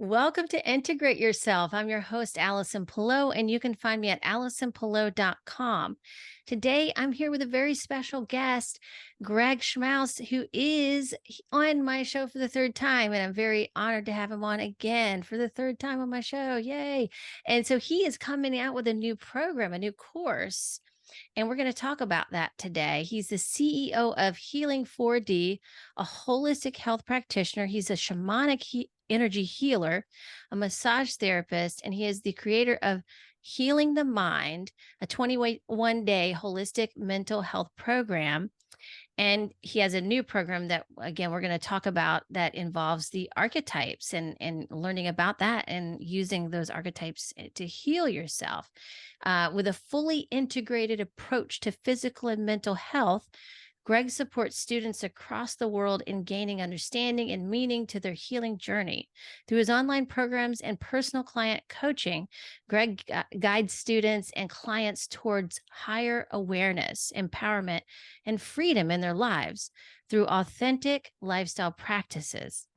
Welcome to Integrate Yourself. I'm your host, Allison Pillow, and you can find me at AllisonPillow.com. Today, I'm here with a very special guest, Greg Schmaus, who is on my show for the third time. And I'm very honored to have him on again for the third time on my show. Yay. And so he is coming out with a new program, a new course. And we're going to talk about that today. He's the CEO of Healing 4D, a holistic health practitioner. He's a shamanic energy healer, a massage therapist, and he is the creator of Healing the Mind, a 21-day holistic mental health program. And he has a new program that, again, we're going to talk about that involves the archetypes and learning about that and using those archetypes to heal yourself with a fully integrated approach to physical and mental health. Greg supports students across the world in gaining understanding and meaning to their healing journey. Through his online programs and personal client coaching, Greg guides students and clients towards higher awareness, empowerment, and freedom in their lives through authentic lifestyle practices.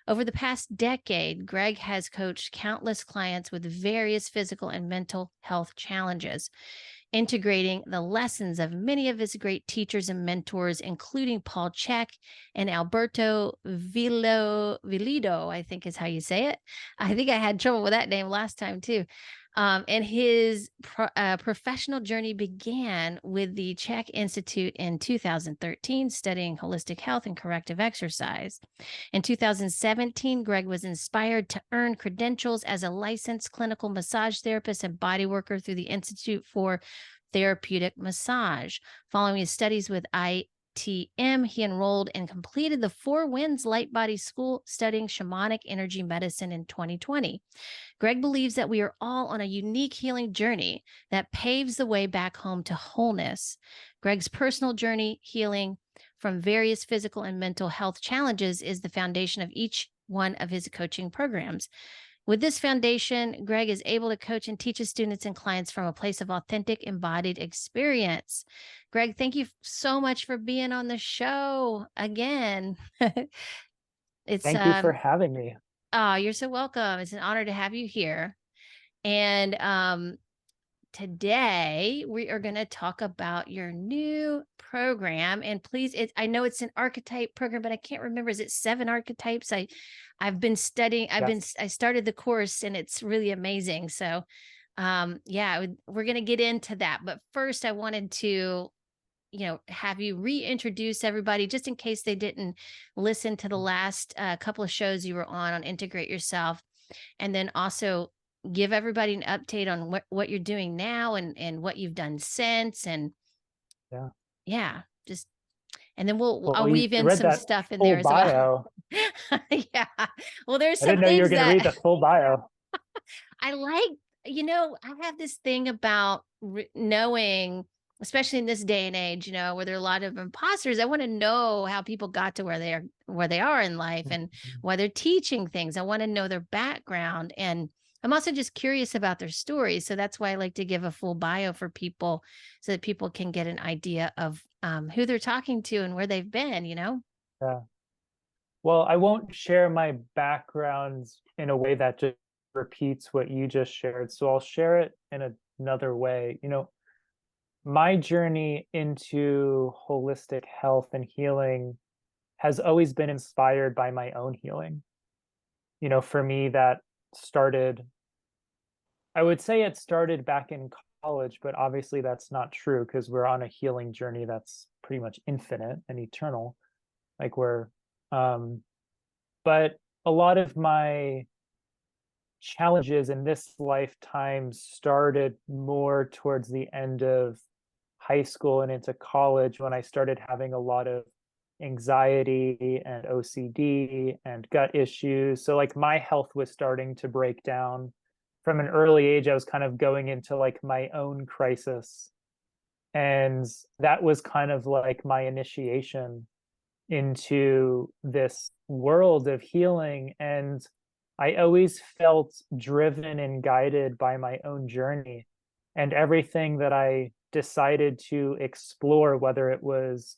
Over the past decade, Greg has coached countless clients with various physical and mental health challenges, integrating the lessons of many of his great teachers and mentors, including Paul Chek and Alberto Villito, I think is how you say it. I think I had trouble with that name last time too. And his professional journey began with the Chek Institute in 2013, studying holistic health and corrective exercise. In 2017, Greg was inspired to earn credentials as a licensed clinical massage therapist and body worker through the Institute for Therapeutic Massage. Following his studies with ITM, he enrolled and completed the Four Winds Light Body School studying shamanic energy medicine in 2020. Greg believes that we are all on a unique healing journey that paves the way back home to wholeness. Greg's personal journey healing from various physical and mental health challenges is the foundation of each one of his coaching programs. With this foundation, Greg is able to coach and teach his students and clients from a place of authentic, embodied experience. Greg, thank you so much for being on the show again. It's Thank you for having me. Oh, you're so welcome. It's an honor to have you here. And today we are going to talk about your new program. And please, I know it's an archetype program, but I can't remember. Is it 7 archetypes? I've been studying. Yes. I started the course, and it's really amazing. So, yeah, we're going to get into that. But first, I wanted to have you reintroduce everybody just in case they didn't listen to the last couple of shows you were on Integrate Yourself, and then also give everybody an update on what you're doing now and what you've done since. And Yeah. yeah, just, and then Well, I'll you weave in read some that stuff in full there as well. bio. Yeah. Well, there's I some didn't know you were things going to read that the full bio. I like, I have this thing about knowing, especially in this day and age, where there are a lot of imposters. I want to know how people got to where they are in life and why they're teaching things. I want to know their background. And I'm also just curious about their stories. So that's why I like to give a full bio for people so that people can get an idea of who they're talking to and where they've been. Yeah. Well, I won't share my background in a way that just repeats what you just shared. So I'll share it in another way. My journey into holistic health and healing has always been inspired by my own healing. For me, that started, I would say it started back in college, but obviously that's not true because we're on a healing journey that's pretty much infinite and eternal. Like um, but a lot of my challenges in this lifetime started more towards the end of high school and into college when I started having a lot of anxiety and OCD and gut issues. So like my health was starting to break down from an early age. I was kind of going into like my own crisis. And that was kind of like my initiation into this world of healing. And I always felt driven and guided by my own journey and everything that I decided to explore, whether it was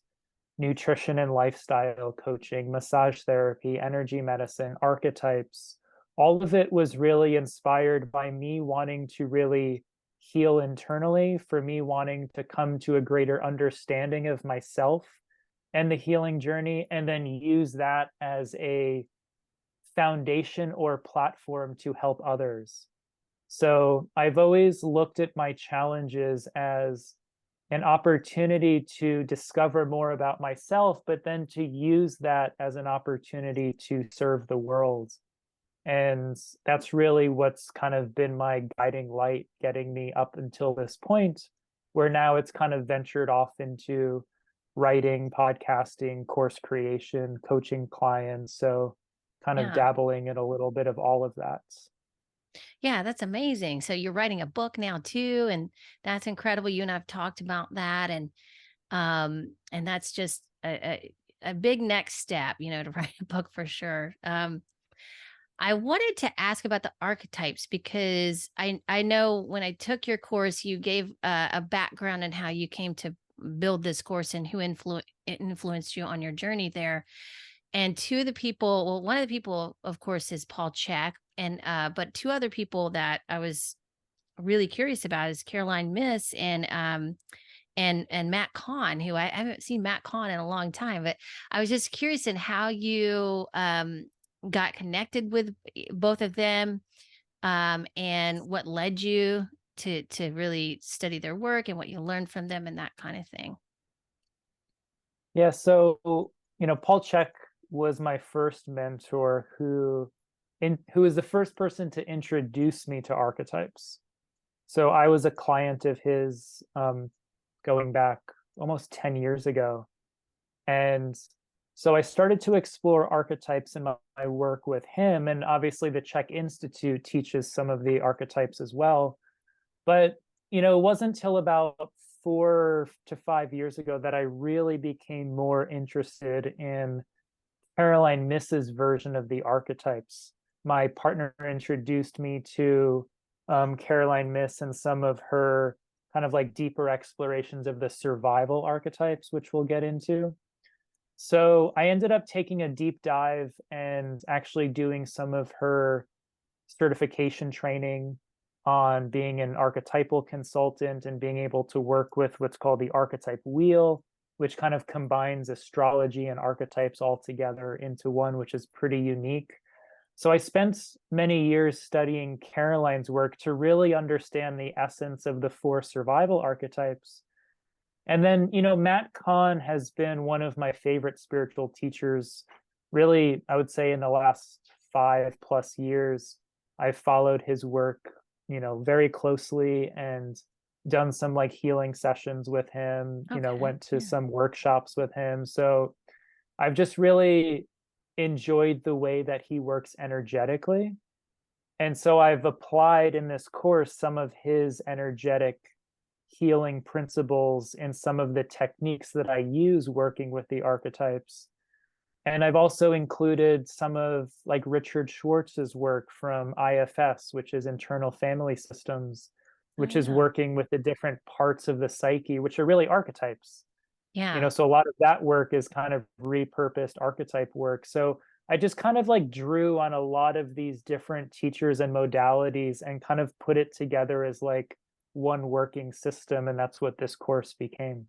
nutrition and lifestyle coaching, massage therapy, energy medicine, archetypes, all of it was really inspired by me wanting to really heal internally, for me wanting to come to a greater understanding of myself and the healing journey, and then use that as a foundation or platform to help others. So I've always looked at my challenges as an opportunity to discover more about myself, but then to use that as an opportunity to serve the world. And that's really what's kind of been my guiding light, getting me up until this point, where now it's kind of ventured off into writing, podcasting, course creation, coaching clients. So kind of Yeah. dabbling in a little bit of all of that. Yeah, that's amazing. So you're writing a book now too, and that's incredible. You and I've talked about that, and that's just a big next step, to write a book for sure. I wanted to ask about the archetypes because I know when I took your course, you gave a background on how you came to build this course and who influenced you on your journey there. And two of the people, well, one of the people, of course, is Paul Check, and but two other people that I was really curious about is Caroline Miss and Matt Kahn, who I haven't seen Matt Kahn in a long time, but I was just curious in how you got connected with both of them, and what led you to really study their work and what you learned from them and that kind of thing. Yeah, so Paul Check was my first mentor who was the first person to introduce me to archetypes. So I was a client of his going back almost 10 years ago. And so I started to explore archetypes in my work with him. And obviously, the Czech Institute teaches some of the archetypes as well. But, it wasn't until about 4 to 5 years ago that I really became more interested in Caroline Miss's version of the archetypes. My partner introduced me to Caroline Miss and some of her kind of like deeper explorations of the survival archetypes, which we'll get into. So I ended up taking a deep dive and actually doing some of her certification training on being an archetypal consultant and being able to work with what's called the archetype wheel, which kind of combines astrology and archetypes all together into one, which is pretty unique. So I spent many years studying Caroline's work to really understand the essence of the four survival archetypes. And then, Matt Kahn has been one of my favorite spiritual teachers. Really, I would say in the last 5+ years, I've followed his work, very closely and done some like healing sessions with him, Okay. went to Yeah. some workshops with him. So I've just really enjoyed the way that he works energetically. And so I've applied in this course some of his energetic healing principles and some of the techniques that I use working with the archetypes. And I've also included some of like Richard Schwartz's work from IFS, which is internal family systems, Oh which is yeah. working with the different parts of the psyche, which are really archetypes. Yeah. So a lot of that work is kind of repurposed archetype work. So I just kind of like drew on a lot of these different teachers and modalities and kind of put it together as like one working system. And that's what this course became.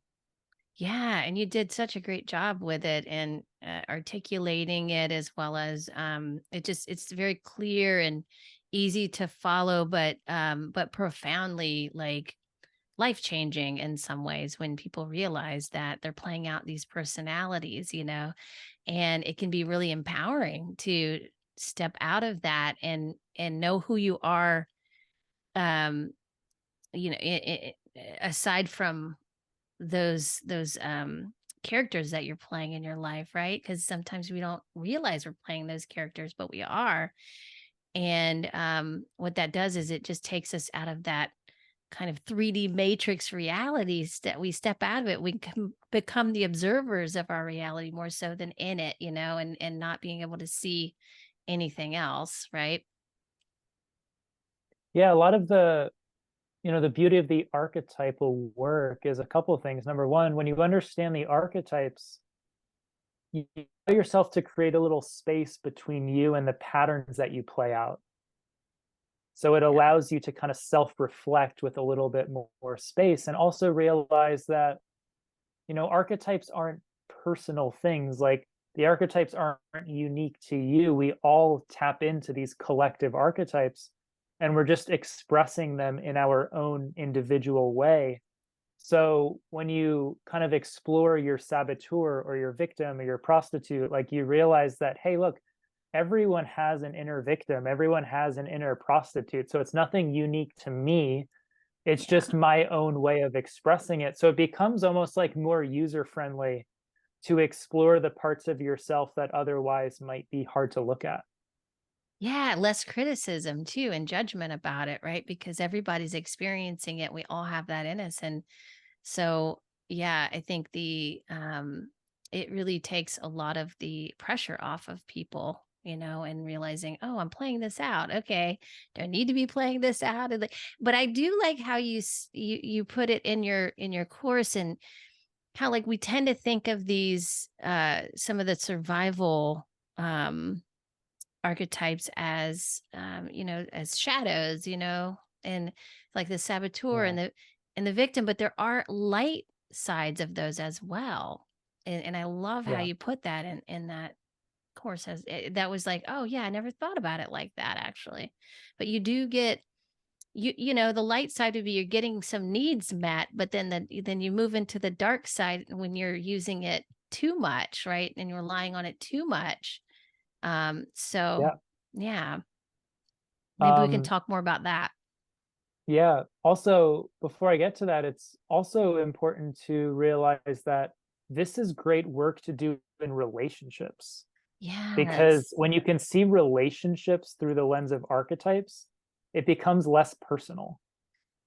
Yeah, and you did such a great job with it and articulating it as well as it's very clear and easy to follow, but profoundly like life changing in some ways when people realize that they're playing out these personalities, and it can be really empowering to step out of that and know who you are, um, aside from those characters that you're playing in your life, right? Because sometimes we don't realize we're playing those characters, but we are. And what that does is it just takes us out of that kind of 3D matrix realities that we step out of it. We can become the observers of our reality more so than in it, and not being able to see anything else, right? Yeah, a lot of the beauty of the archetypal work is a couple of things. Number one, when you understand the archetypes, you allow yourself to create a little space between you and the patterns that you play out. So it allows you to kind of self-reflect with a little bit more space, and also realize that, archetypes aren't personal things. Like, the archetypes aren't unique to you. We all tap into these collective archetypes, and we're just expressing them in our own individual way. So when you kind of explore your saboteur or your victim or your prostitute, like, you realize that, hey, look, everyone has an inner victim, everyone has an inner prostitute. So it's nothing unique to me. It's Yeah. just my own way of expressing it. So it becomes almost like more user friendly to explore the parts of yourself that otherwise might be hard to look at. Yeah, less criticism too and judgment about it, right? Because everybody's experiencing it. We all have that in us. And so, yeah, I think it really takes a lot of the pressure off of people, and realizing, oh, I'm playing this out. Okay, don't need to be playing this out. But I do like how you put it in your course, and how, like, we tend to think of these some of the survival um archetypes as as shadows, and like the saboteur Yeah. and the victim, but there are light sides of those as well. And I love how Yeah. you put that in that course. That was like, oh yeah, I never thought about it like that, actually. But you do get, the light side would be you're getting some needs met, but then you move into the dark side when you're using it too much, right? And you're relying on it too much. So Yeah. yeah, maybe we can Um, talk more about that. yeah. Also, before I get to that, it's also important to realize that this is great work to do in relationships, because Yes. when you can see relationships through the lens of archetypes, it becomes less personal.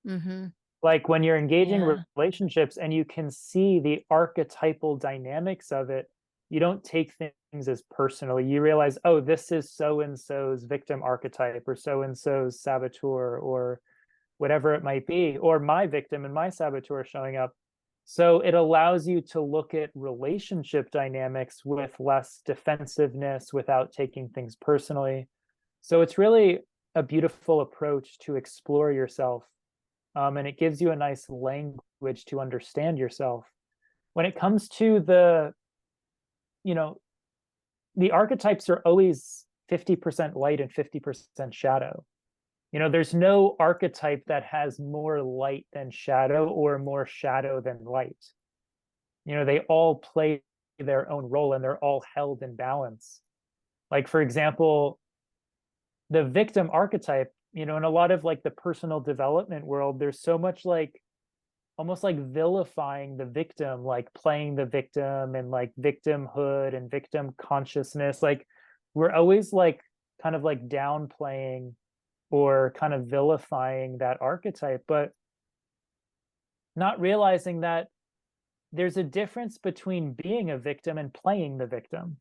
Mhm. Like, when you're engaging Yeah. relationships and you can see the archetypal dynamics of it, you don't take things as personally. You realize, oh, this is so and so's victim archetype, or so and so's saboteur, or whatever it might be, or my victim and my saboteur showing up. So it allows you to look at relationship dynamics with less defensiveness, without taking things personally. So it's really a beautiful approach to explore yourself, and it gives you a nice language to understand yourself. When it comes to you know, the archetypes are always 50% light and 50% shadow. There's no archetype that has more light than shadow, or more shadow than light. They all play their own role, and they're all held in balance. Like, for example, the victim archetype, in a lot of like the personal development world, there's so much like almost like vilifying the victim, like playing the victim, and like victimhood and victim consciousness. Like, we're always like kind of like downplaying or kind of vilifying that archetype, but not realizing that there's a difference between being a victim and playing the victim.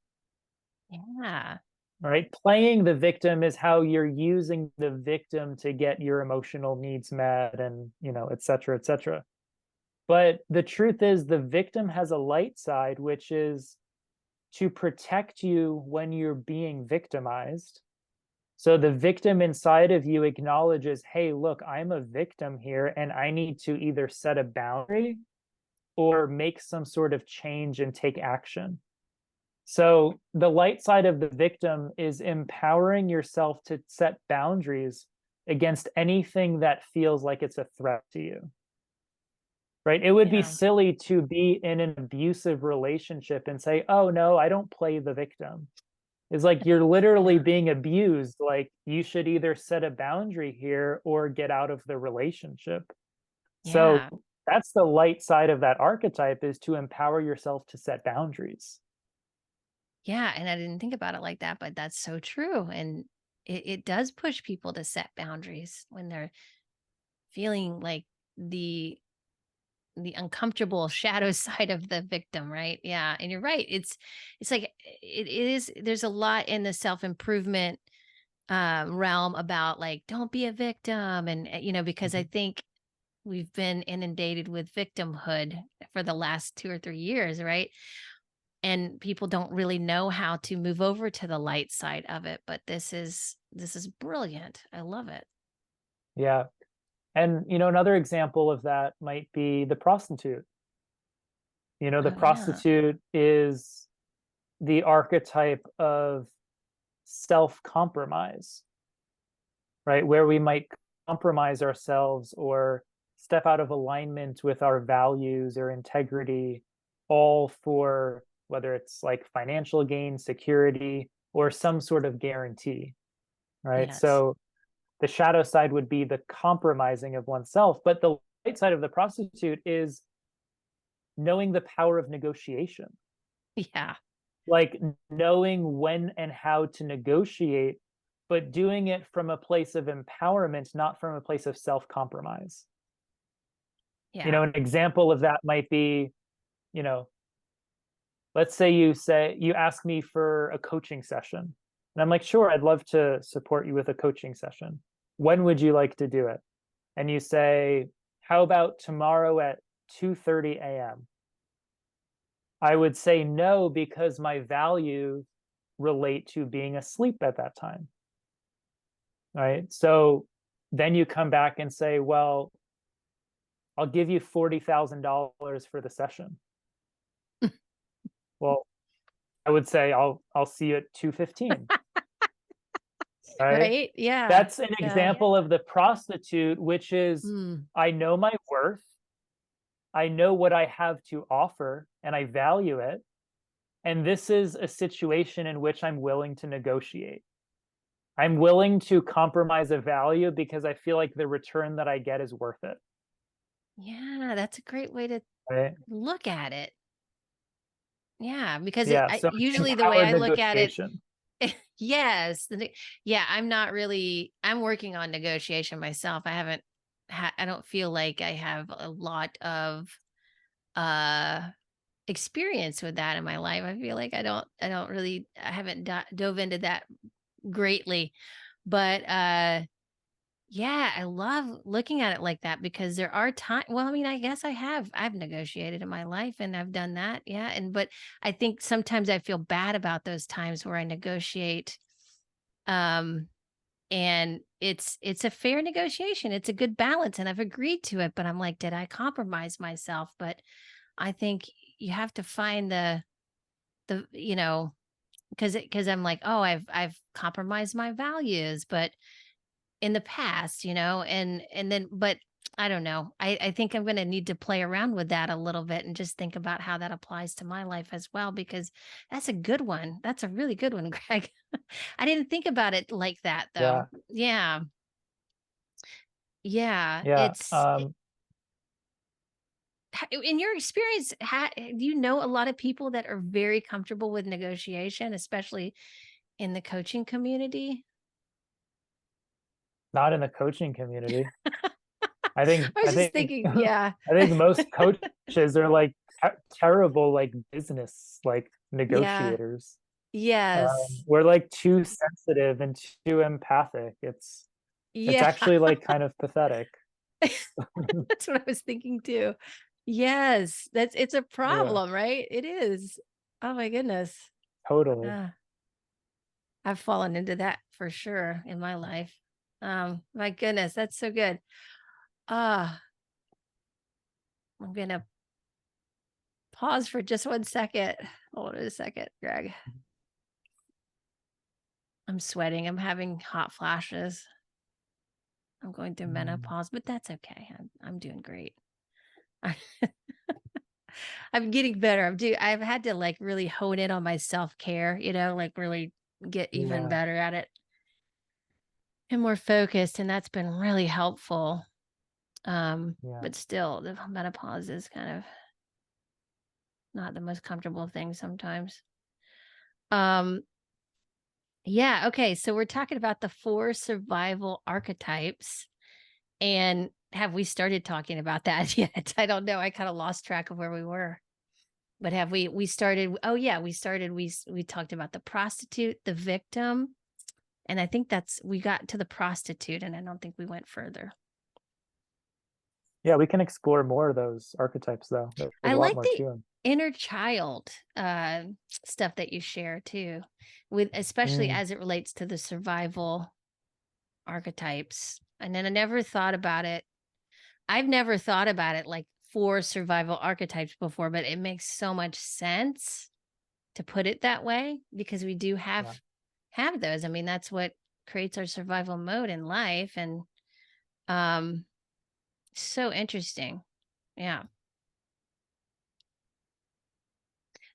Yeah. Right? Playing the victim is how you're using the victim to get your emotional needs met, and, et cetera, et cetera. But the truth is, the victim has a light side, which is to protect you when you're being victimized. So the victim inside of you acknowledges, hey, look, I'm a victim here, and I need to either set a boundary or make some sort of change and take action. So the light side of the victim is empowering yourself to set boundaries against anything that feels like it's a threat to you. Right? It would be Yeah. silly to be in an abusive relationship and say, oh, no, I don't play the victim. It's like, you're literally Yeah. being abused. Like, you should either set a boundary here or get out of the relationship. So Yeah. that's the light side of that archetype, is to empower yourself to set boundaries. Yeah, and I didn't think about it like that, but that's so true. And it does push people to set boundaries when they're feeling like the the uncomfortable shadow side of the victim, right? Yeah, and you're right. It's like it is. There's a lot in the self improvement realm about, like, don't be a victim, and because I Mhm. think we've been inundated with victimhood for the last 2 or 3 years, right? And people don't really know how to move over to the light side of it. But this is brilliant. I love it. Yeah. And, another example of that might be the prostitute. The Oh, yeah. prostitute is the archetype of self-compromise, right? Where we might compromise ourselves or step out of alignment with our values or integrity, all for whether it's like financial gain, security, or some sort of guarantee, right? Yes. So the shadow side would be the compromising of oneself, but the light side of the prostitute is knowing the power of negotiation, Yeah. like knowing when and how to negotiate, but doing it from a place of empowerment, not from a place of self-compromise. Yeah. An example of that might be, you know, let's say you ask me for a coaching session. And I'm like, sure, I'd love to support you with a coaching session. When would you like to do it? And you say, how about tomorrow at 2:30 a.m.? I would say no because my values relate to being asleep at that time. Right. So then you come back and say, well, I'll give you $40,000 for the session. Well, I would say I'll see you at 2:15. Right. Right. Yeah. That's an Yeah. example of the prostitute, which is Mm. I know my worth. I know what I have to offer and I value it. And this is a situation in which I'm willing to negotiate. I'm willing to compromise a value because I feel like the return that I get is worth it. Yeah. That's a great way to Right. look at it. Yeah. Because Yeah. So it's usually the way empowered I look at it, negotiation. yes. Yeah. I'm working on negotiation myself. I don't feel like I have a lot of, uh, experience with that in my life. I feel like I haven't dove into that greatly, but, yeah, I love looking at it like that because there are times. Well, I mean, I guess I've negotiated in my life and I've done that. Yeah. But I think sometimes I feel bad about those times where I negotiate. Um, and it's a fair negotiation. It's a good balance and I've agreed to it, but I'm like, did I compromise myself? But I think you have to find the, because I'm like, oh, I've compromised my values, but in the past, and then but I don't know. I think I'm gonna need to play around with that a little bit and just think about how that applies to my life as well, because that's a good one. That's a really good one, Greg. I didn't think about it like that though. Yeah. Yeah. Yeah. Yeah. In your experience, do you know a lot of people that are very comfortable with negotiation, especially in the coaching community? Not in the coaching community. I think I was I just think thinking, yeah. I think most coaches are like terrible like business like Yeah. negotiators. Yes. We're like too sensitive and too empathic. It's Yeah. actually like kind of pathetic. That's what I was thinking too. Yes, it's a Yeah, problem, right? It is. Oh my goodness. totally. Uh, I've fallen into that for sure in my life. My goodness, that's so good. Ah, I'm gonna pause for just 1 second. Hold on a second, Greg. I'm sweating. I'm having hot flashes. I'm going through Mm, menopause, but that's okay. I'm doing great. I'm getting better. I've had to like really hone in on my self-care, like really get even yeah, better at it and more focused. And that's been really helpful. yeah, But still the menopause is kind of not the most comfortable thing sometimes. Um, yeah, okay. So we're talking about the 4 survival archetypes. And have we started talking about that yet? I don't know. I kind of lost track of where we were. But have we started? Oh yeah, we talked about the prostitute, the victim, and I think we got to the prostitute, and I don't think we went further. yeah. We can explore more of those archetypes, though. There's I a lot like more the to them. inner child stuff that you share too, with especially Mm, as it relates to the survival archetypes. And then I never thought about it. I've never thought about it like 4 survival archetypes before, but it makes so much sense to put it that way because we do Yeah. have those. I mean, that's what creates our survival mode in life. And um so interesting. Yeah.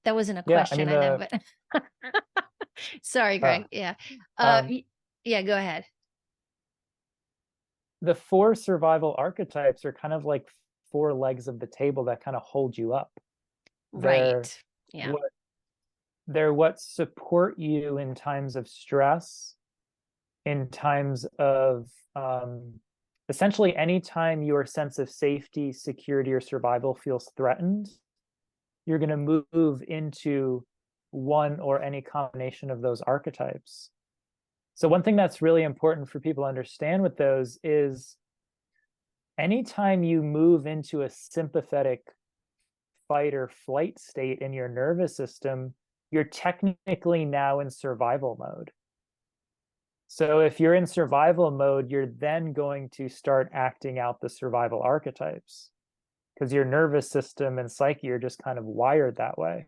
That wasn't a Yeah. I question, mean, I know, but sorry, uh, Greg. Yeah. um, Yeah, go ahead. the 4 survival archetypes are kind of like 4 legs of the table that kind of hold you up. They're Right. Yeah. what they're what support you in times of stress, in times of essentially anytime your sense of safety, security, or survival feels threatened, you're going to move into one or any combination of those archetypes. So one thing that's really important for people to understand with those is anytime you move into a sympathetic fight or flight state in your nervous system, you're technically now in survival mode. So if you're in survival mode, you're then going to start acting out the survival archetypes because your nervous system and psyche are just kind of wired that way.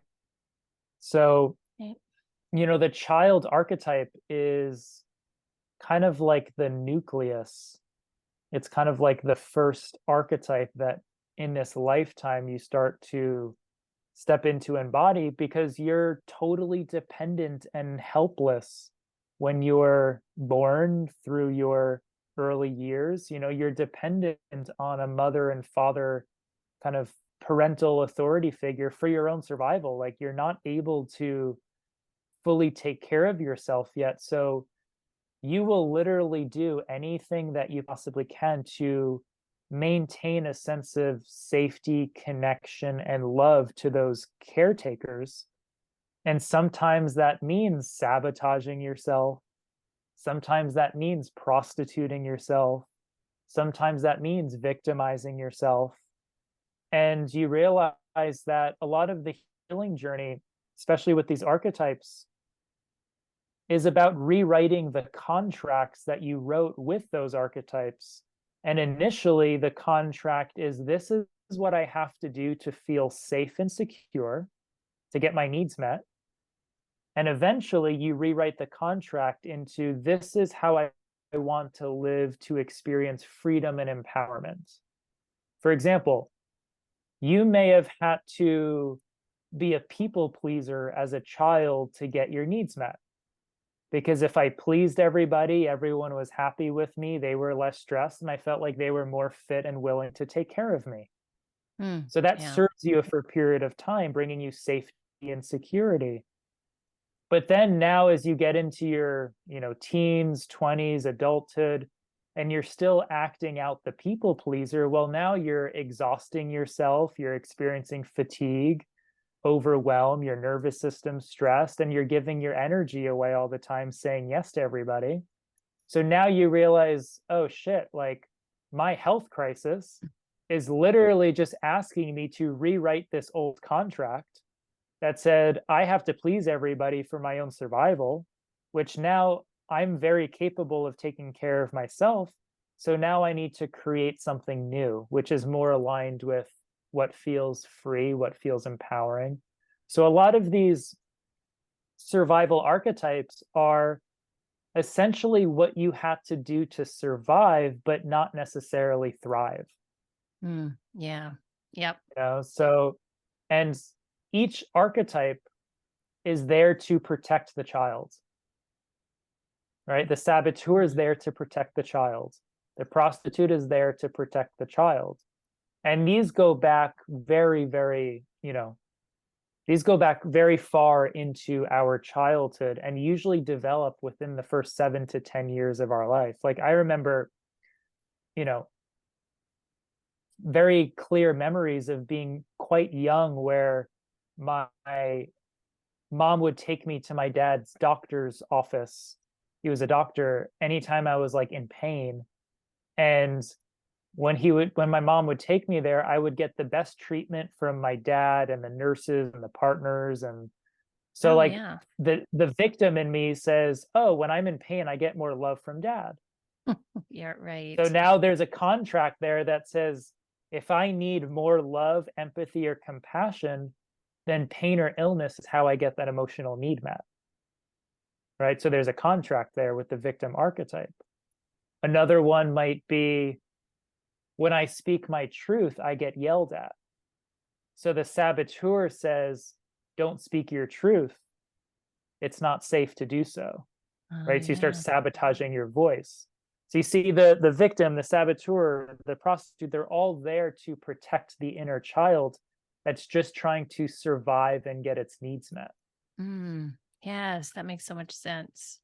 So, Right. the child archetype is kind of like the nucleus. It's kind of like the first archetype that in this lifetime you start to step into and embody because you're totally dependent and helpless when you're born through your early years. You're dependent on a mother and father kind of parental authority figure for your own survival. Like you're not able to fully take care of yourself yet. So you will literally do anything that you possibly can to maintain a sense of safety, connection, and love to those caretakers. And sometimes that means sabotaging yourself. Sometimes that means prostituting yourself. Sometimes that means victimizing yourself. And you realize that a lot of the healing journey, especially with these archetypes, is about rewriting the contracts that you wrote with those archetypes. And initially, the contract is this is what I have to do to feel safe and secure, to get my needs met. And eventually, you rewrite the contract into this is how I want to live to experience freedom and empowerment. For example, you may have had to be a people pleaser as a child to get your needs met. Because if I pleased everybody, everyone was happy with me, they were less stressed, and I felt like they were more fit and willing to take care of me. So that Yeah. serves you for a period of time, bringing you safety and security. But then now as you get into your, teens, 20s, adulthood, and you're still acting out the people pleaser, well, now you're exhausting yourself, you're experiencing fatigue, overwhelm, your nervous system stressed, and you're giving your energy away all the time saying yes to everybody. So now you realize, oh shit, like my health crisis is literally just asking me to rewrite this old contract that said I have to please everybody for my own survival, which now I'm very capable of taking care of myself. So now I need to create something new, which is more aligned with what feels free, what feels empowering. So a lot of these survival archetypes are essentially what you had to do to survive, but not necessarily thrive. Yeah. Yep. So, and each archetype is there to protect the child, right? The saboteur is there to protect the child. The prostitute is there to protect the child. And these go back very, very, these go back very far into our childhood and usually develop within the first 7 to 10 years of our life. Like I remember, you know, very clear memories of being quite young where my mom would take me to my dad's doctor's office. He was a doctor anytime I was like in pain. And when my mom would take me there, I would get the best treatment from my dad and the nurses and the partners. And so Oh, like yeah. the victim in me says, oh, when I'm in pain, I get more love from dad. Yeah, right. So now there's a contract there that says, if I need more love, empathy, or compassion, then pain or illness is how I get that emotional need met. Right? So there's a contract there with the victim archetype. Another one might be, when I speak my truth, I get yelled at. So the saboteur says, don't speak your truth. It's not safe to do so. Oh, Right? So you start yeah. sabotaging your voice. So you see the victim, the saboteur, the prostitute, they're all there to protect the inner child that's just trying to survive and get its needs met. Mm, yes, that makes so much sense.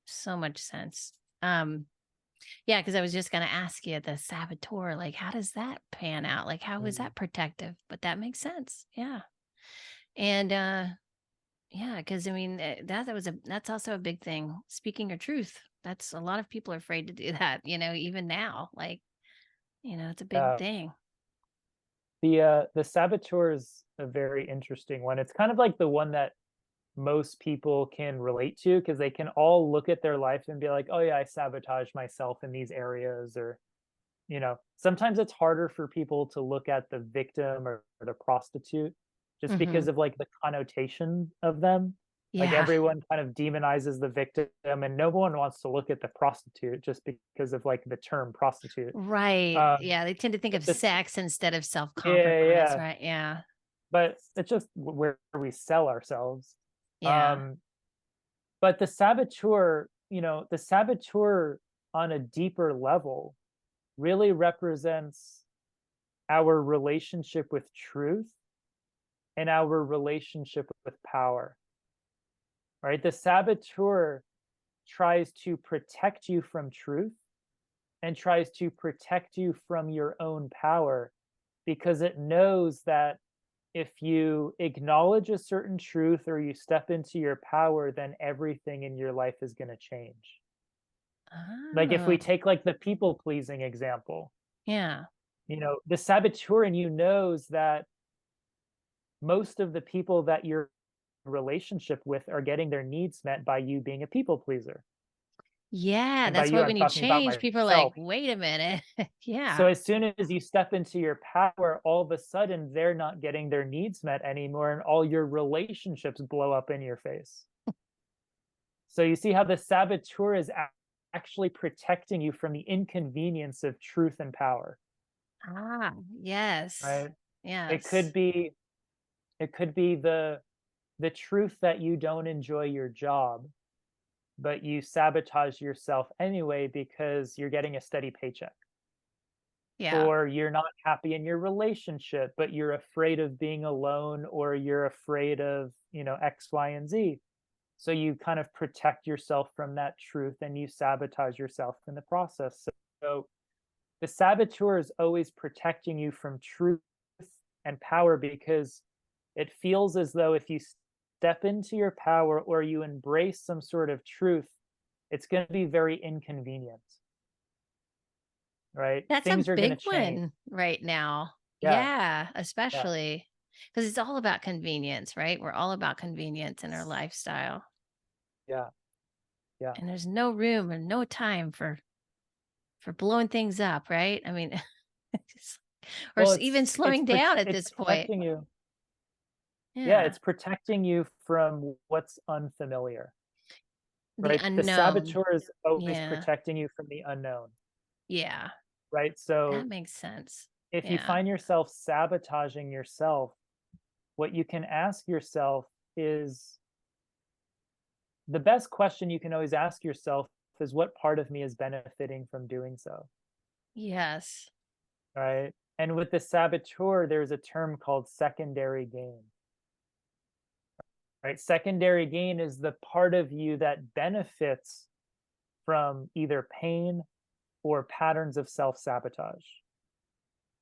So much sense. Um, yeah, because I was just gonna ask you the saboteur, like, how does that pan out? Like, how is Mm. that protective? But that makes sense. Yeah. And yeah, because I mean that's also a big thing. Speaking your truth. That's a lot of people are afraid to do that, even now. Like, it's a big Uh, thing. the saboteur is a very interesting one. It's kind of like the one that most people can relate to because they can all look at their life and be like, oh yeah, I sabotage myself in these areas. Or sometimes it's harder for people to look at the victim or the prostitute just Hmm. because of like the connotation of them. Like Yeah. everyone kind of demonizes the victim and no one wants to look at the prostitute just because of like the term prostitute. Right. um Yeah. They tend to think of it's just sex instead of self yeah, compromise. yeah, Right. Yeah. but it's just where we sell ourselves. Yeah. um but the saboteur on a deeper level really represents our relationship with truth and our relationship with power, right? The saboteur tries to protect you from truth and tries to protect you from your own power because it knows that if you acknowledge a certain truth or you step into your power, then everything in your life is going to change. Like if we Oh, take like the people pleasing example, yeah. the saboteur in you knows that most of the people that you're in relationship with are getting their needs met by you being a people pleaser. Yeah. And by That's you, why I'm when you talking about change, people are like, myself. wait a minute. So Yeah. as soon as you step into your power, all of a sudden they're not getting their needs met anymore, and all your relationships blow up in your face. So you see how the saboteur is actually protecting you from the inconvenience of truth and power, Ah, yes. right? It could Yes. be it could be the truth that you don't enjoy your job, but you sabotage yourself anyway because you're getting a steady paycheck. Yeah. Or you're not happy in your relationship, but you're afraid of being alone, or you're afraid of, X, Y, and Z. So you kind of protect yourself from that truth and you sabotage yourself in the process. So the saboteur is always protecting you from truth and power because it feels as though if you step into your power or you embrace some sort of truth, it's going to be very inconvenient, right? That's a Things are going to big change. one right now. Yeah, Yeah, yeah, especially because it's all about convenience, right? We're all about convenience in our lifestyle. yeah, yeah. And there's no room and no time for blowing things up, right? I mean, just- or Well, even it's slowing down at it's this point. protecting you. Yeah, Yeah. it's protecting you from what's unfamiliar, The right? The unknown. saboteur is always Yeah. protecting you from the unknown, Yeah. right? That So makes sense. if you Yeah. find yourself sabotaging yourself, what you can ask yourself is, the best question you can always ask yourself is, what part of me is benefiting from doing so, Yes. right? And with the saboteur, there's a term called secondary gain, right? Secondary gain is the part of you that benefits from either pain or patterns of self-sabotage,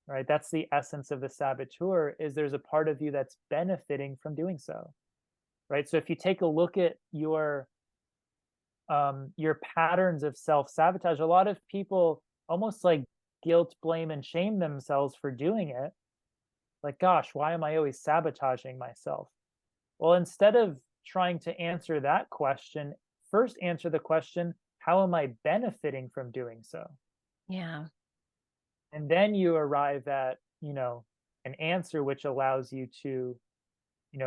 right? That's the essence of the saboteur, is there's a part of you that's benefiting from doing so, right? So if you take a look at your patterns of self-sabotage, a lot of people almost like guilt, blame, and shame themselves for doing it. Like, gosh, why am I always sabotaging myself? Well, instead of trying to answer that question, first answer the question, how am I benefiting from doing so? Yeah. And then you arrive at, an answer which allows you to,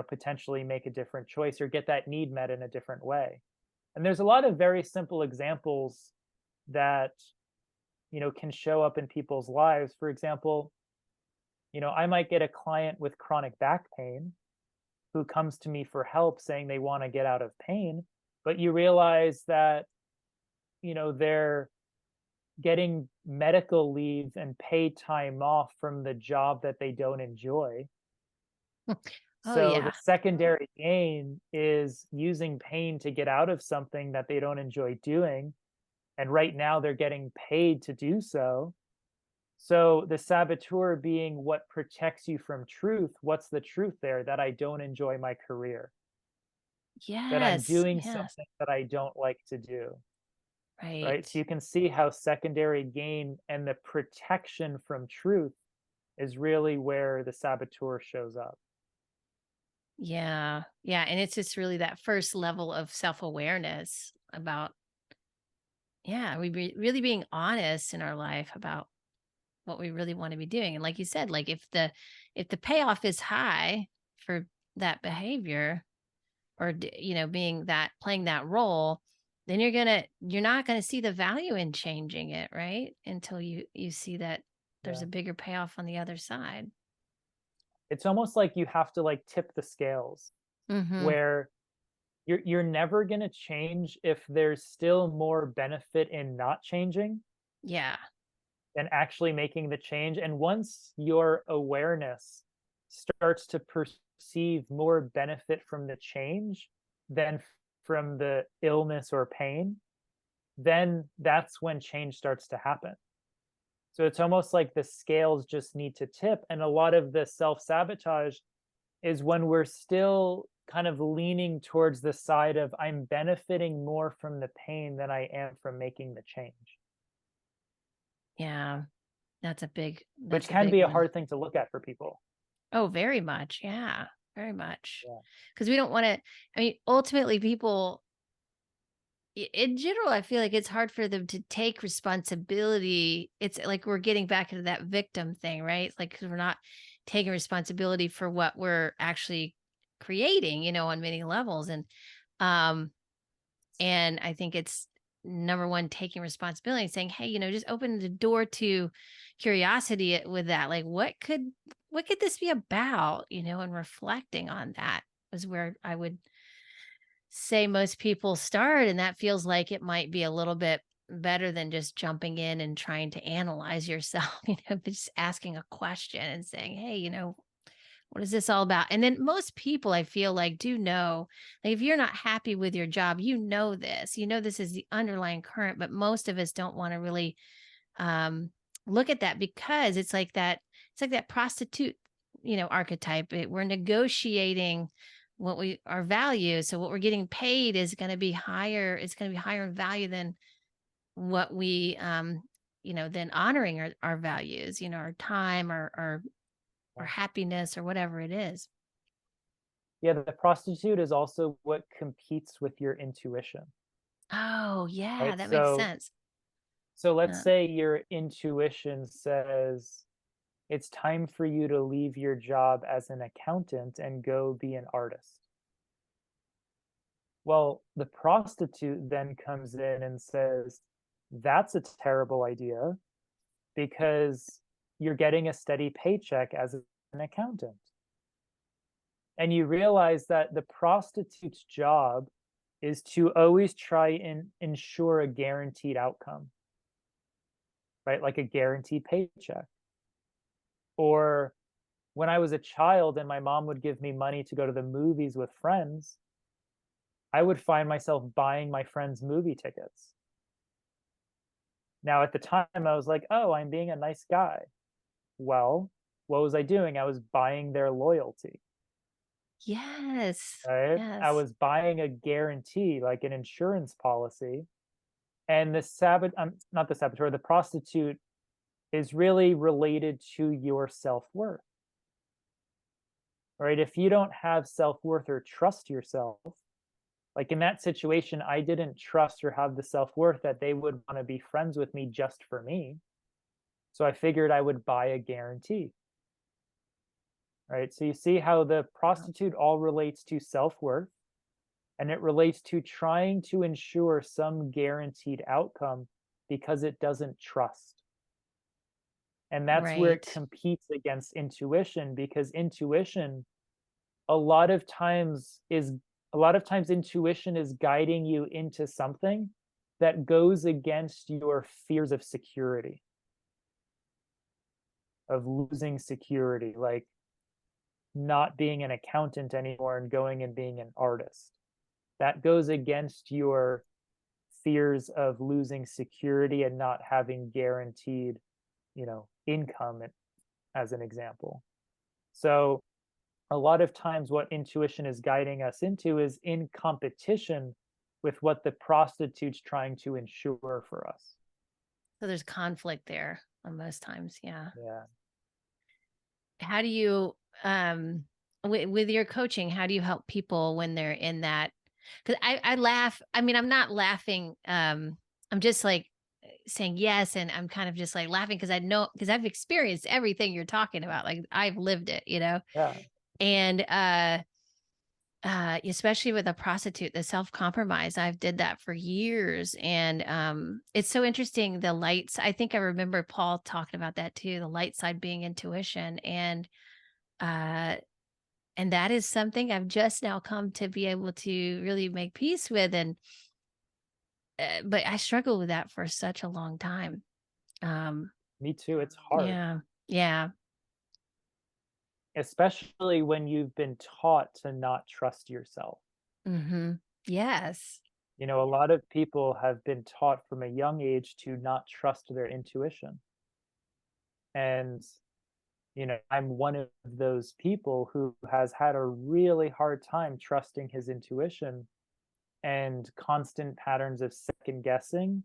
potentially make a different choice or get that need met in a different way. And there's a lot of very simple examples that, can show up in people's lives. For example, I might get a client with chronic back pain who comes to me for help saying they want to get out of pain, but you realize that, they're getting medical leave and paid time off from the job that they don't enjoy. Oh, So the yeah. secondary gain is using pain to get out of something that they don't enjoy doing. And right now they're getting paid to do so. So the saboteur being what protects you from truth. What's the truth there? That I don't enjoy my career, that I'm Yes. doing Yes. something that I don't like to do. Right. So Right. you can see how secondary gain and the protection from truth is really where the saboteur shows up. Yeah. Yeah. And it's just really that first level of self awareness about, yeah, really being honest in our life about what we really want to be doing. And like you said, like if the payoff is high for that behavior or being that playing that role, then you're not gonna see the value in changing it, right? Until you see that there's Yeah. a bigger payoff on the other side. It's almost like you have to like tip the scales Mhm. where you're never going to change if there's still more benefit in not changing Yeah. than actually making the change. And once your awareness starts to perceive more benefit from the change than from the illness or pain, then that's when change starts to happen. So it's almost like the scales just need to tip. And a lot of the self sabotage is when we're still kind of leaning towards the side of I'm benefiting more from the pain than I am from making the change, Yeah. which That's a can big be a one. hard thing to look at for people. Oh, very much. Yeah. Very much. Yeah. Because we don't wanna, I mean, ultimately people in general, I feel like it's hard for them to take responsibility. It's like we're getting back into that victim thing, right? Like 'cause we're not taking responsibility for what we're actually creating, on many levels. Um, and I think it's number one, taking responsibility and saying, hey, just open the door to curiosity with that. Like, what could this be about? And reflecting on that is where I would say most people start, and that feels like it might be a little bit better than just jumping in and trying to analyze yourself, but just asking a question and saying, "Hey, what is this all about?" And then most people I feel like do know, like if you're not happy with your job, this. This is the underlying current, but most of us don't want to really um look at that because it's like that prostitute, archetype. We're negotiating our value. So what we're getting paid is going to be higher. It's going to be higher in value than what we, than honoring our values, our time, our Yeah. happiness or whatever it is. Yeah, the prostitute is also what competes with your intuition, Oh yeah, right? that makes sense. So let's Uh, say your intuition says it's time for you to leave your job as an accountant and go be an artist. Well, the prostitute then comes in and says, that's a terrible idea because you're getting a steady paycheck as an accountant. And you realize that the prostitute's job is to always try and ensure a guaranteed outcome, right? Like a guaranteed paycheck. Or when I was a child and my mom would give me money to go to the movies with friends, I would find myself buying my friends movie tickets. Now, at the time, I was like, oh, I'm being a nice guy. Well, what was I doing? I was buying their loyalty, yes, right? I yes, was buying a guarantee, like an insurance policy. And not the saboteur, the prostitute is really related to your self worth, right? If you don't have self worth or trust yourself, Like in that situation, I didn't trust or have the self-worth that they would want to be friends with me just for me. So I figured I would buy a guarantee, right? So you see how the Wow. prostitute all relates to self-worth, and it relates to trying to ensure some guaranteed outcome because it doesn't trust. And that's where it Right. competes against intuition, because intuition a lot of times is a lot of times intuition is guiding you into something that goes against your fears of security, of losing security, like not being an accountant anymore and going and being an artist. That goes against your fears of losing security and not having guaranteed, income, as an example. So a lot of times what intuition is guiding us into is in competition with what the prostitute's trying to ensure for us. So there's conflict there on most times. Yeah. Yeah. How do you, with your coaching, how do you help people when they're in that? Because I laugh. I mean, I'm not laughing. I'm just like saying yes. And I'm kind of just like laughing because I know, because I've experienced everything you're talking about. Like I've lived it, Yeah. and, especially with a prostitute, the self-compromise, I've did that for years. And it's so interesting. The lights, I think I remember Paul talking about that too, the light side being intuition. Uh and that is something I've just now come to be able to really make peace with. And but I struggled with that for such a long time. Um, Me too. It's hard, yeah, yeah, especially when you've been taught to not trust yourself. mm-hmm. Yes, A lot of people have been taught from a young age to not trust their intuition. And, I'm one of those people who has had a really hard time trusting his intuition and constant patterns of second guessing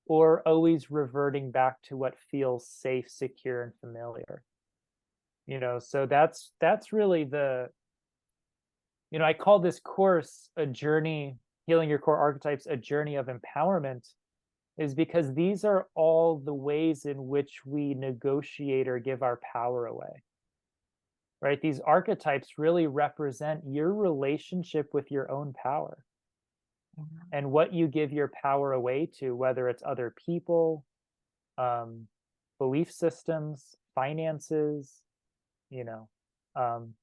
or always reverting back to what feels safe, secure, and familiar. So that's really I call this course a journey, healing your core archetypes, a journey of empowerment, is because these are all the ways in which we negotiate or give our power away. Right? These archetypes really represent your relationship with your own power and what you give your power away to, whether it's other people, um, belief systems, finances,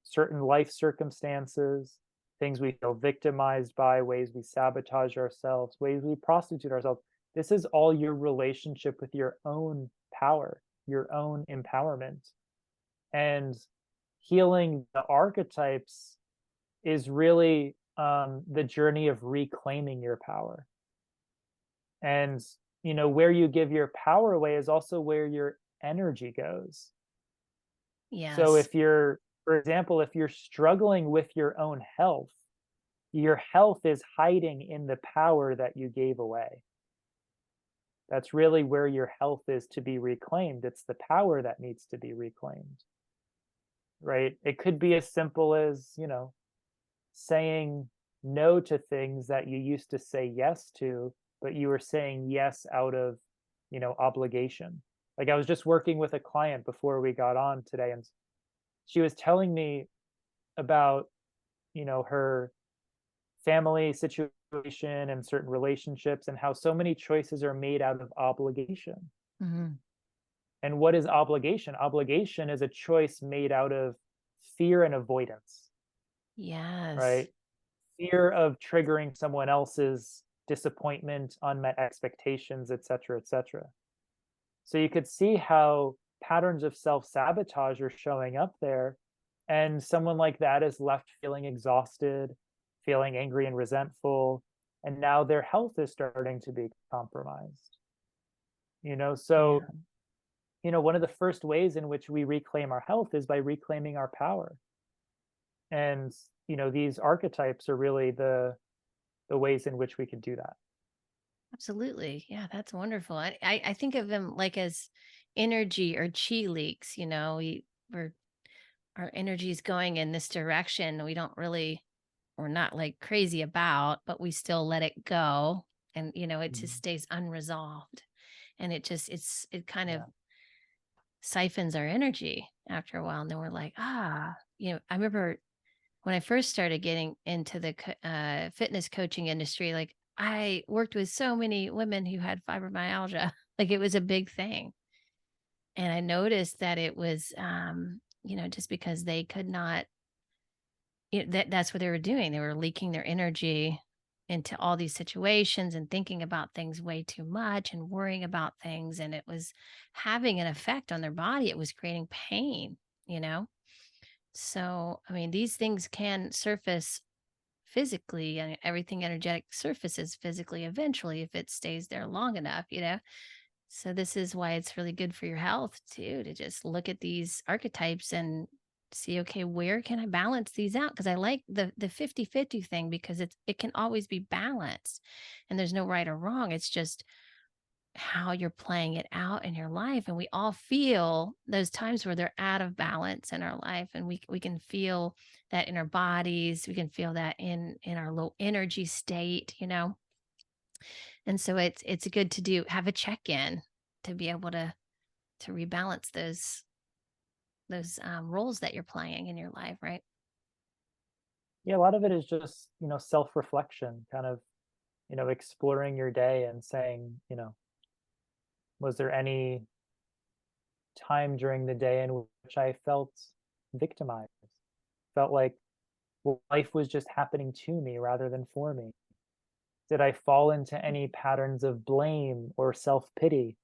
certain life circumstances, things we feel victimized by, ways we sabotage ourselves, ways we prostitute ourselves. This is all your relationship with your own power, your own empowerment. And healing the archetypes is really the journey of reclaiming your power. And, where you give your power away is also where your energy goes. So yes, if you're, for example, if you're struggling with your health is hiding in the power that you gave away. That's really where your health is to be reclaimed. It's the power that needs to be reclaimed, right? It could be as simple as, saying no to things that you used to say yes to, but you were saying yes out of, obligation. Like I was just working with a client before we got on today, and she was telling me about, her family situation and certain relationships and how so many choices are made out of obligation. hmm, And what is obligation? Obligation is a choice made out of fear and avoidance, yes, right? Fear of triggering someone else's disappointment, unmet expectations, et cetera, et cetera. So you could see how patterns of self-sabotage are showing up there. And someone like that is left feeling exhausted, feeling angry and resentful. And now their health is starting to be compromised. yeah, So, one of the first ways in which we reclaim our health is by reclaiming our power. And, these archetypes are really the ways in which we can do that. absolutely. Yeah, that's wonderful. I think of them like as energy or chi leaks. We're our energy is going in this direction. We don't really. we're not like crazy about, but we still let it go. And, it just Mm. stays unresolved. And it kind of Yeah. siphons our energy after a while. And then we're like, I remember when I first started getting into the fitness coaching industry, like I worked with so many women who had fibromyalgia, like it was a big thing. And I noticed that it was, just because they could not, that's what they were doing. They were leaking their energy into all these situations and thinking about things way too much and worrying about things. And it was having an effect on their body. It was creating pain, you know? So, I mean, these things can surface physically, and everything energetic surfaces physically eventually if it stays there long enough. So this is why it's really good for your health too, to just look at these archetypes and see, okay, where can I balance these out? Because I like the 50-50 thing, because it can always be balanced and there's no right or wrong. It's just how you're playing it out in your life. And we all feel those times where they're out of balance in our life. And we can feel that in our bodies. We can feel that in our low energy state. And so it's good to have a check-in to be able to rebalance those roles that you're playing in your life, right? Yeah, a lot of it is just, self-reflection, kind of, exploring your day and saying, was there any time during the day in which I felt victimized? Felt like life was just happening to me rather than for me? Did I fall into any patterns of blame or self-pity?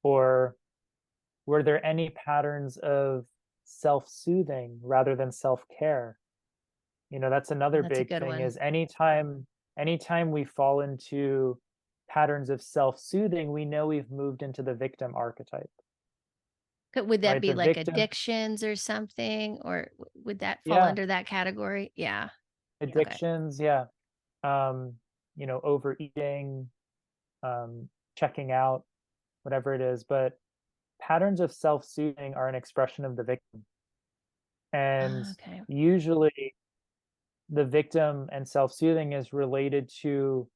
Or were there any patterns of self-soothing rather than self-care? That's another That's a big good thing, one. is anytime we fall into patterns of self-soothing, we know we've moved into the victim archetype, Would that right? be The like victim, addictions or something, or would that fall yeah, under that category? Yeah. Okay. addictions, yeah. Um, overeating, um, checking out, whatever it is. But patterns of self-soothing are an expression of the victim. And Okay. usually the victim and self-soothing is related to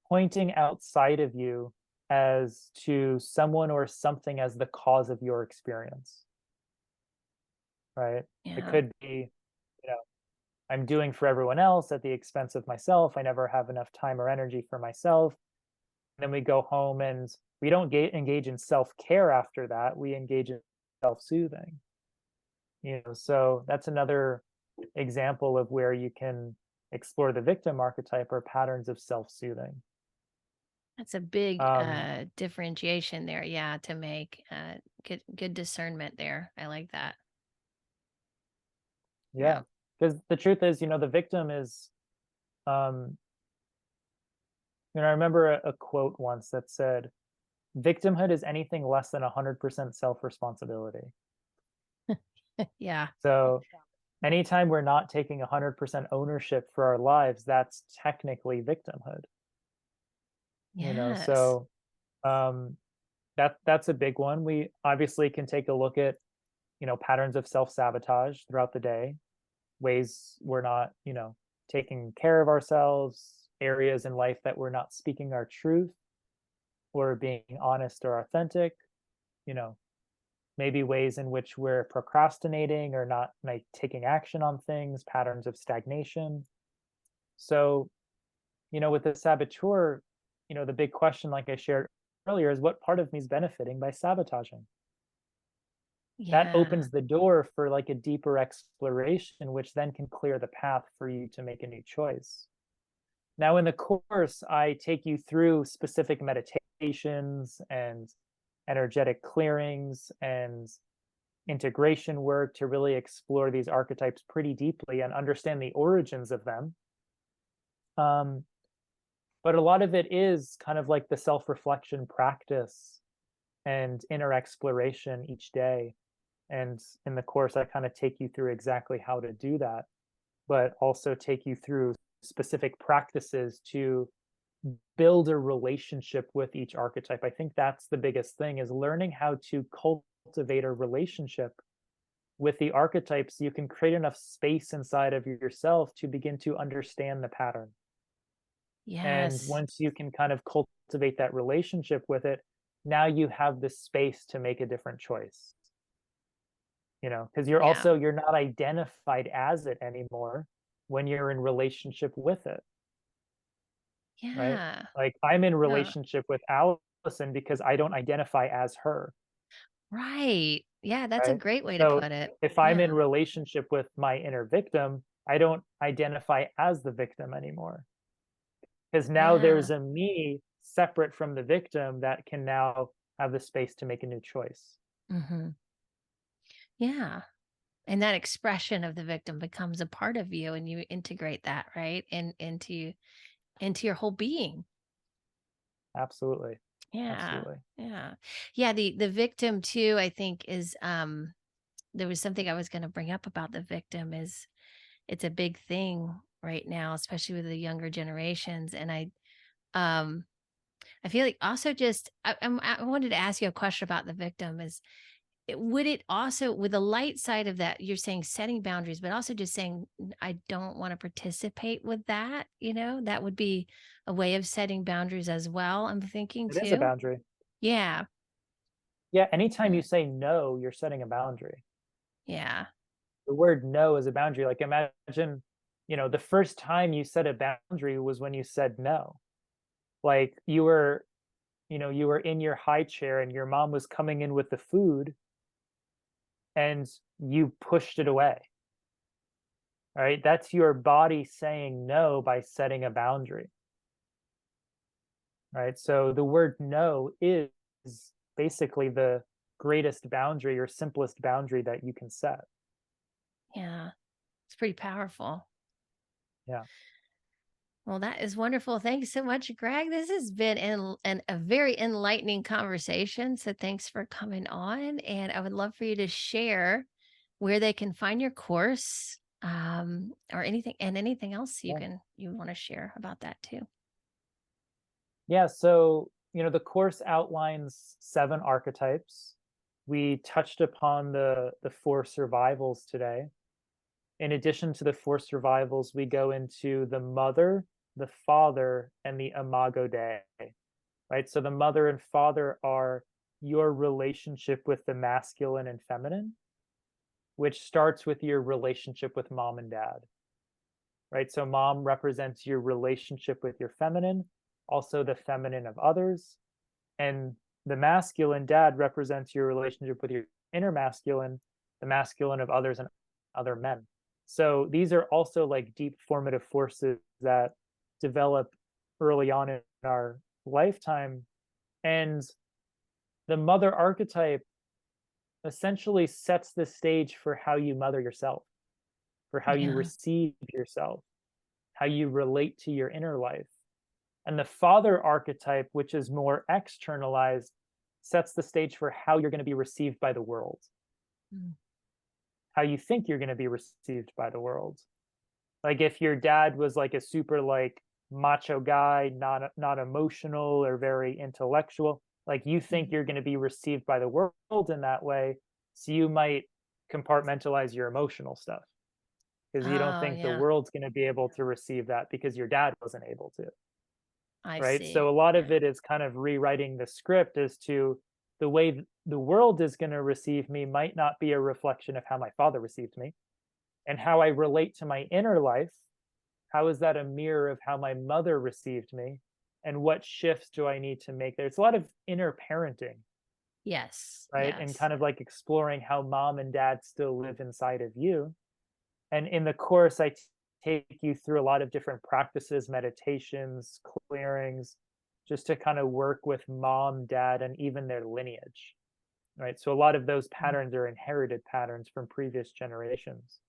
pointing outside of you as to someone or something as the cause of your experience, right? It Yeah. could be, you know, I'm doing for everyone else at the expense of myself. I never have enough time or energy for myself. And then we go home and we don't engage in self-care after that. We engage in self-soothing. So that's another example of where you can explore the victim archetype or patterns of self-soothing. That's a big Um, differentiation there. Yeah, to make good discernment there. I like that. yeah, Yeah. because the truth is, the victim is, um, I remember a quote once that said, "Victimhood is anything less than 100% self-responsibility." Yeah. So anytime we're not taking 100% ownership for our lives, that's technically victimhood. Yes. So um, that's a big one. We obviously can take a look at, patterns of self-sabotage throughout the day, ways we're not, taking care of ourselves, areas in life that we're not speaking our truth or being honest or authentic, you know, maybe ways in which we're procrastinating or not like taking action on things, patterns of stagnation. So, with the saboteur, the big question, like I shared earlier, is what part of me is benefiting by sabotaging? That Yeah. opens the door for like a deeper exploration, which then can clear the path for you to make a new choice. Now, in the course, I take you through specific meditations and energetic clearings and integration work to really explore these archetypes pretty deeply and understand the origins of them. Um, but a lot of it is kind of like the self reflection practice and inner exploration each day. And in the course, I kind of take you through exactly how to do that, but also take you through specific practices to build a relationship with each archetype. I think that's the biggest thing, is learning how to cultivate a relationship with the archetypes, you can create enough space inside of yourself to begin to understand the pattern. And Yes. once you can kind of cultivate that relationship with it, now you have the space to make a different choice. Because Yeah. you're not identified as it anymore when you're in relationship with it, right? Yeah. Like I'm in Huh. relationship with Allison because I don't identify as her, Right. Yeah, that's a right? great way to So put it. if I'm in Yeah. relationship with my inner victim, I don't identify as the victim anymore, because now Yeah. there's a me separate from the victim that can now have the space to make a new choice. Mhm. Yeah. And that expression of the victim becomes a part of you and you integrate that, right? And into your whole being. Absolutely. Yeah. Absolutely. Yeah. Yeah, the victim too, I think is there was something I was going to bring up about the victim is it's a big thing right now, especially with the younger generations. And um I feel like also just I wanted to ask you a question about the victim is would it also with the light side of that, you're saying setting boundaries, but also just saying, I don't want to participate with that, that would be a way of setting boundaries as well. I'm thinking It is a too. boundary. Yeah. Yeah, anytime Yeah. you say no, you're setting a boundary. Yeah. The word no is a boundary. Like imagine, the first time you set a boundary was when you said no. Like you were in your high chair and your mom was coming in with the food and you pushed it away. Right? That's your body saying no by setting a boundary. Right? So the word no is basically the greatest boundary or simplest boundary that you can set. Yeah. It's pretty powerful. Yeah. Well, that is wonderful. Thanks so much, Greg. This has been a very enlightening conversation. So thanks for coming on. And I would love for you to share where they can find your course or anything else Yeah. you want to share about that too. Yeah, so, the course outlines 7 archetypes. We touched upon the 4 survivals today. In addition to the 4 survivals, we go into the mother, the father, and the imago Dei, right? So the mother and father are your relationship with the masculine and feminine, which starts with your relationship with mom and dad, right? So mom represents your relationship with your feminine, also the feminine of others, and the masculine dad represents your relationship with your inner masculine, the masculine of others and other men. So these are also like deep formative forces that develop early on in our lifetime. And the mother archetype essentially sets the stage for how you mother yourself, for how you Yeah. receive yourself, how you relate to your inner life. And the father archetype, which is more externalized, sets the stage for how you're going to be received by the world, Mm. how you think you're going to be received by the world. Like if your dad was like a super like macho guy, not emotional or very intellectual, like you think Mhm. you're going to be received by the world in that way, so you might compartmentalize your emotional stuff because you don't Oh, think the yeah. world's going to be able to receive that because your dad wasn't able to. I Right? see. So a lot of Yeah. it is kind of rewriting the script as to the way the world is going to receive me might not be a reflection of how my father received me, and how I relate to my inner life. How is that a mirror of how my mother received me? And what shifts do I need to make there? It's a lot of inner parenting, Yes. right? And Yes. kind of like exploring how mom and dad still live inside of you. And in the course, take you through a lot of different practices, meditations, clearings, just to kind of work with mom, dad, and even their lineage, right? So a lot of those Mm. patterns are inherited patterns from previous generations.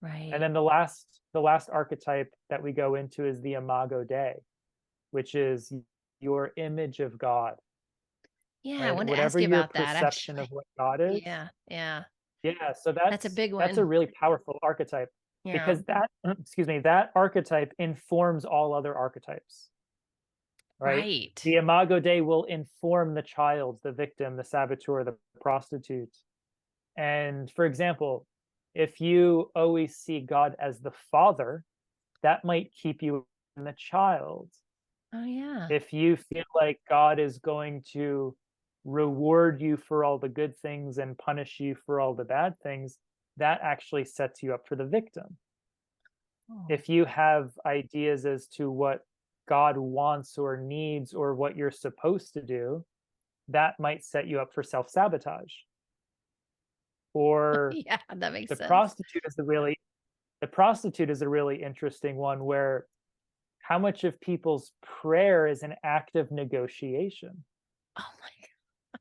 And Right. then the last archetype that we go into is the imago Dei, which is your image of God, Yeah, I right? wanted to Whatever ask you your about that perception of actually. what God is. Yeah. Yeah. Yeah, so That's a big that's a one. really powerful archetype Yeah. because that excuse me, that archetype informs all other archetypes, right? Right. The imago Dei will inform the child, the victim, the saboteur, the prostitute. And for example, If you always see God as the father, that might keep you in the child. Oh, yeah. If you feel like God is going to reward you for all the good things and punish you for all the bad things, that actually sets you up for the victim. Oh, If you have ideas as to what God wants or needs or what you're supposed to do, that might set you up for self-sabotage. Or yeah, that makes the sense. prostitute is the prostitute is a really interesting one where how much of people's prayer is an act of negotiation, Oh my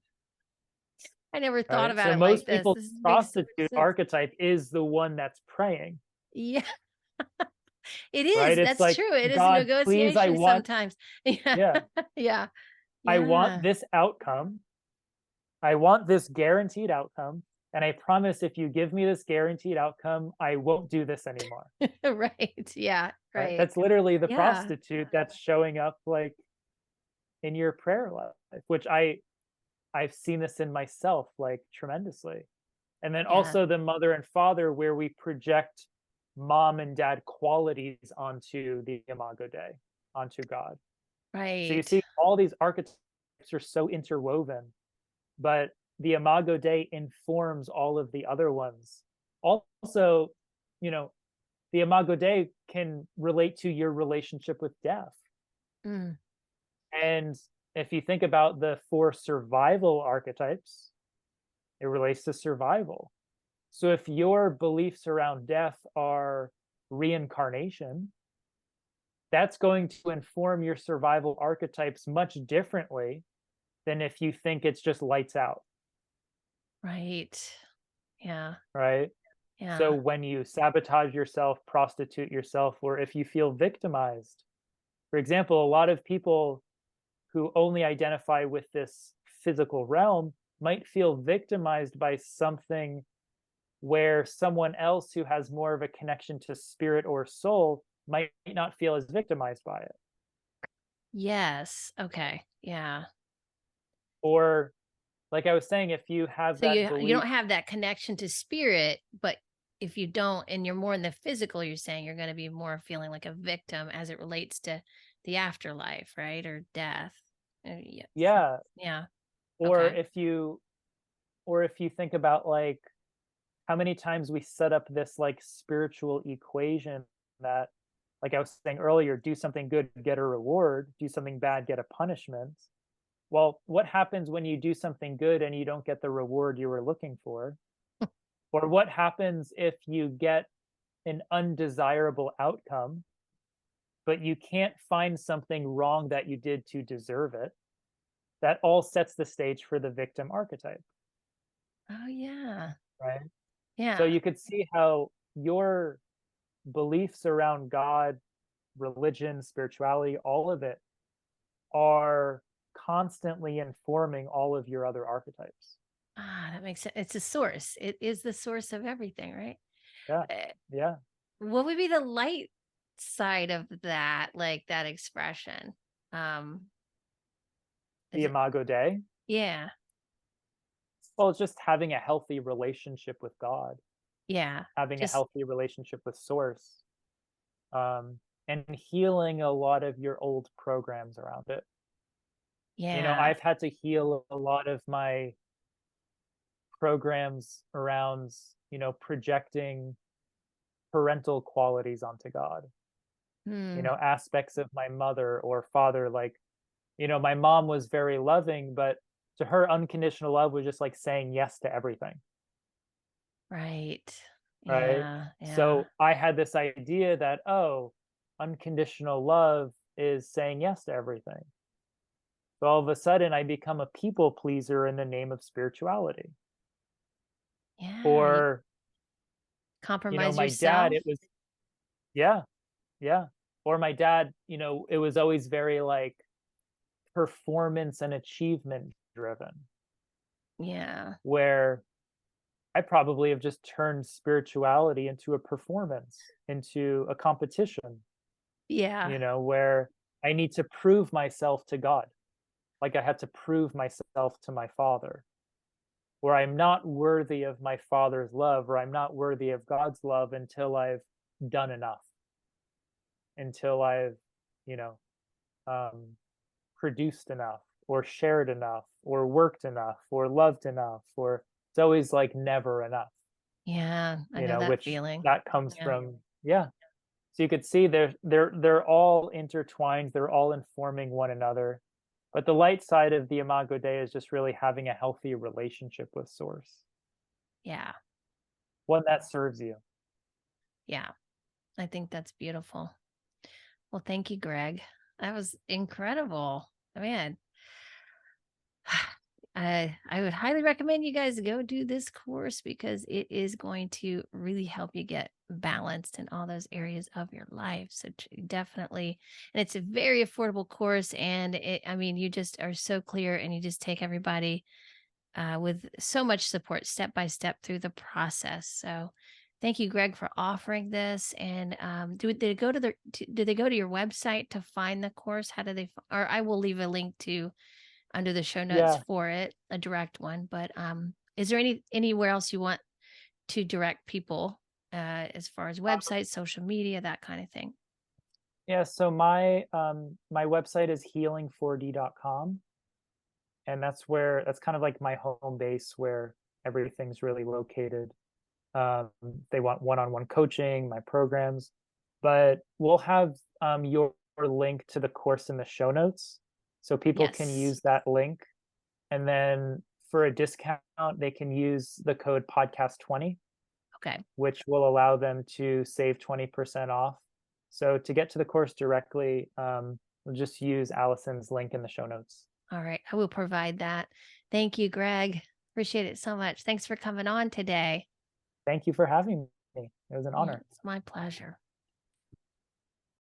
I never thought right? about So it like most this. people's This makes so much prostitute sense. archetype is the one that's praying, Yeah, it right? is. It's That's like, true. It is a God, please, negotiation sometimes. Yeah. yeah, Yeah. I want Yeah. this outcome. I want this guaranteed outcome. And I promise if you give me this guaranteed outcome, I won't do this anymore. Right. Yeah. Right? Right. That's literally the Yeah. prostitute that's showing up like in your prayer life, which I've seen this in myself like tremendously. And then Yeah. also the mother and father where we project mom and dad qualities onto the imago Dei, onto God. So you Right. see all these archetypes are so interwoven, but the imago Dei informs all of the other ones. Also, you know, the imago Dei can relate to your relationship with death. Mm. And if you think about the four survival archetypes, it relates to survival. So if your beliefs around death are reincarnation, that's going to inform your survival archetypes much differently than if you think it's just lights out, Right. Yeah. right? So Yeah. when you sabotage yourself, prostitute yourself, or if you feel victimized, for example, a lot of people who only identify with this physical realm might feel victimized by something where someone else who has more of a connection to spirit or soul might not feel as victimized by it. Yes. Okay. Yeah. Or, like I was saying, if you have So that you belief, don't have that connection to spirit, but if you don't and you're more in the physical, you're saying you're going to be more feeling like a victim as it relates to the afterlife, right? Or death. Yeah. yeah. Yeah. Or Okay. if you, or if you think about like how many times we set up this like spiritual equation that, like I was saying earlier, do something good, get a reward, do something bad, get a punishment. Well, what happens when you do something good and you don't get the reward you were looking for? Or what happens if you get an undesirable outcome, but you can't find something wrong that you did to deserve it? That all sets the stage for the victim archetype, Oh yeah. right? So Yeah. you could see how your beliefs around God, religion, spirituality, all of it are constantly informing all of your other archetypes. Ah, that makes sense. It's a source. It is the source of everything, right? Yeah. Eh, Yeah. what would be the light side of that, like that expression? Um, The is it Imago Dei. yeah, Well, it's just having a healthy relationship with God, yeah. having a Just healthy relationship with Source, and healing a lot of your old programs around it. yeah. I've had to heal a lot of my programs around, projecting parental qualities onto God, Hmm. aspects of my mother or father. Like, my mom was very loving, but to her, unconditional love was just like saying yes to everything. Right. Right? Yeah, yeah. So I had this idea that, oh, unconditional love is saying yes to everything. So all of a sudden, I become a people pleaser in the name of spirituality. Yeah, you Or, compromise my dad, yourself. it was, yeah, yeah. Or my dad, it was always very like performance and achievement driven, Yeah. where I probably have just turned spirituality into a performance, into a competition, Yeah. where I need to prove myself to God. Like I had to prove myself to my father, or I'm not worthy of my Father's love, or I'm not worthy of God's love until I've done enough, until I've, you know, um, produced enough, or shared enough, or worked enough, or loved enough, or it's always like never enough, Yeah, I know that which feeling. that comes Yeah. from, yeah. So you could see they're all intertwined, they're all informing one another. But the light side of the Imago Dei is just really having a healthy relationship with Source, Yeah. one that serves you. Yeah. I think that's beautiful. Well, thank you, Greg. That was incredible. Man, I would highly recommend you guys go do this course because it is going to really help you get balanced in all those areas of your life. So definitely, and it's a very affordable course. And I mean, you just are so clear and you just take everybody with so much support step by step through the process. So thank you, Greg, for offering this. And do they go to do they go to your website to find the course? How do they, or I will leave a link to under the show notes Yeah. for it, a direct one. But is there anywhere else you want to direct people as far as websites, social media, that kind of thing? Yeah. So my website is healing4d.com. And that's kind of like my home base where everything's really located. They want one-on-one coaching, my programs, but we'll have your link to the course in the show notes, so people can Yes. use that link. And then for a discount, they can use the code podcast20, Okay. which will allow them to save 20% off. So to get to the course directly, we'll just use Allison's link in the show notes. All right. I will provide that. Thank you, Greg. Appreciate it so much. Thanks for coming on today. Thank you for having me. It was an Yeah, honor. it's my pleasure.